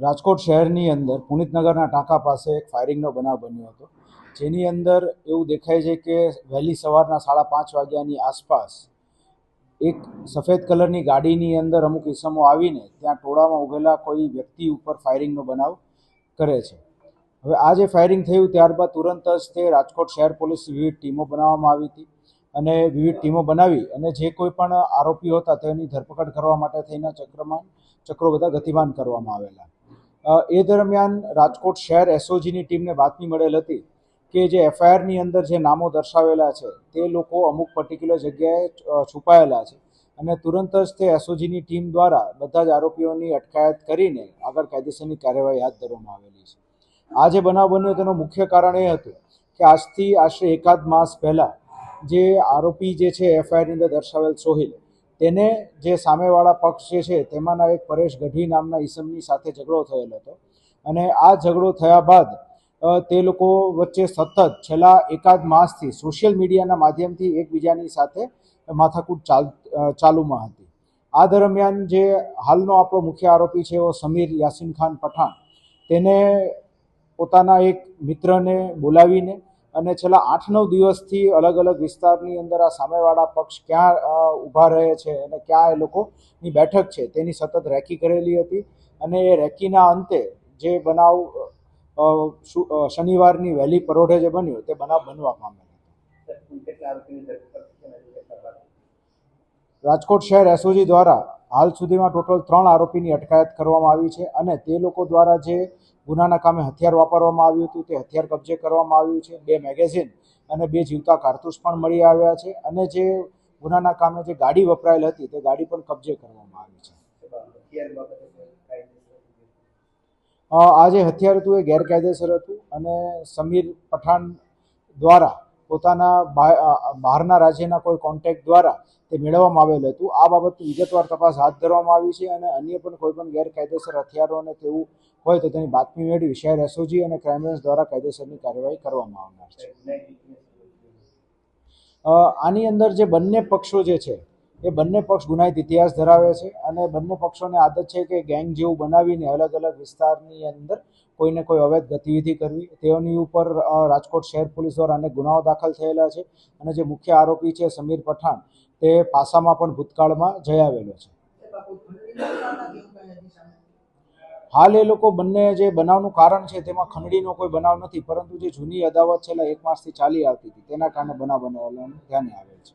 રાજકોટ શહેરની અંદર પુનિતનગરના ટાંકા પાસે એક ફાયરિંગનો બનાવ બન્યો હતો, જેની અંદર એવું દેખાય છે કે વહેલી સવારના 5:30 વાગ્યાની આસપાસ એક સફેદ કલરની ગાડીની અંદર અમુક ઇસમો આવીને ત્યાં ટોળામાં ઊભેલા કોઈ વ્યક્તિ ઉપર ફાયરિંગનો બનાવ કરે છે. હવે આ જે ફાયરિંગ થયું ત્યારબાદ તુરંત જ તે રાજકોટ શહેર પોલીસ વિવિધ ટીમો બનાવવામાં આવી હતી અને વિવિધ ટીમો બનાવી અને જે કોઈ પણ આરોપીઓ હતા તેની ધરપકડ કરવા માટે થઈને ચક્રો બધા ગતિમાન કરવામાં આવેલા. એ દરમિયાન રાજકોટ શહેર એસઓજીની ટીમને બાતમી મળેલ હતી કે જે એફઆઈઆરની અંદર જે નામો દર્શાવેલા છે તે લોકો અમુક પર્ટિક્યુલર જગ્યાએ છુપાયેલા છે અને તુરંત જ તે એસઓજીની ટીમ દ્વારા બધા જ આરોપીઓની અટકાયત કરીને આગળ કાયદેસરની કાર્યવાહી હાથ ધરવામાં આવેલી છે. આ જે બનાવ બન્યો તેનું મુખ્ય કારણ એ હતું કે આજથી આશરે એકાદ માસ પહેલાં જે આરોપી જે છે એફઆઈઆરની અંદર દર્શાવેલ સોહિલ, તેને જે સામેવાળા પક્ષ જે છે તેમાંના એક પરેશ ગઢવી નામના ઈસમની સાથે ઝઘડો થયેલો હતો અને આ ઝઘડો થયા બાદ તે લોકો વચ્ચે સતત છેલ્લા એકાદ માસથી સોશિયલ મીડિયાના માધ્યમથી એકબીજાની સાથે માથાકૂટ ચાલુમાં હતી. આ દરમિયાન જે હાલનો આપણો મુખ્ય આરોપી છે એવો સમીર યાસીન ખાન પઠાણ, તેને પોતાના એક મિત્રને બોલાવીને અને છેલ્લા 8-9 દિવસથી અલગ અલગ વિસ્તારની અંદર આ સામેવાળા પક્ષ ક્યાં ઊભા રહે છે અને ક્યાં એ લોકોની બેઠક છે તેની સતત રેકી કરેલી હતી અને એ રેકીના અંતે જે બનાવ શનિવારની વહેલી પરોઢે જે બન્યો તે બનાવ બનવા પામેલો. રાજકોટ શહેર એસઓજી દ્વારા હાલ સુધીમાં ટોટલ 3 આરોપીની અટકાયત કરવામાં આવી છે અને તે લોકો દ્વારા જે ગુનાના કામે હથિયાર વાપરવામાં આવ્યું હતું તે હથિયાર કબજે કરવામાં આવ્યું છે. 2 મેગેઝીન અને 2 જીવતા કારતૂસ પણ મળી આવ્યા છે અને જે ગુનાના કામે જે ગાડી વપરાયેલ હતી તે ગાડી પણ કબજે કરવામાં આવી છે. આ જે હથિયાર હતું એ ગેરકાયદેસર હતું અને સમીર પઠાણ દ્વારા પોતાના બહારના રાજ્યના કોઈ કોન્ટેક્ટ દ્વારા તે મેળવવામાં આવેલ હતું. આ બાબતની વિગતવાર તપાસ હાથ ધરવામાં આવી છે અને અન્ય પણ કોઈ પણ ગેરકાયદેસર હથિયારો અને તેવું હોય તો તેની બાતમી મેળવી શહેર એસઓજી અને ક્રાઇમ બ્રાન્ચ દ્વારા કાયદેસરની કાર્યવાહી કરવામાં આવનાર છે. આની અંદર જે બંને પક્ષો જે છે એ બંને પક્ષ ગુનાહિત ઇતિહાસ ધરાવે છે અને બંને પક્ષોને આદત છે કે ગેંગ જેવું બનાવીને અલગ અલગ વિસ્તારની અંદર કોઈને કોઈ અવૈધ ગતિવિધિ કરવી. તેઓની ઉપર રાજકોટ શહેર પોલીસ દ્વારા અનેક ગુનાઓ દાખલ થયેલા છે અને જે મુખ્ય આરોપી છે સમીર પઠાણ તે પાસામાં પણ ભૂતકાળમાં જઈ આવેલો છે. હાલ એ લોકો બંને જે બનાવનું કારણ છે તેમાં ખંડણીનો કોઈ બનાવ નથી, પરંતુ જે જૂની અદાવત છેલ્લા 1 માસથી ચાલી આવતી હતી તેના કારણે બનાવ બનેલો ધ્યાને આવેલ છે.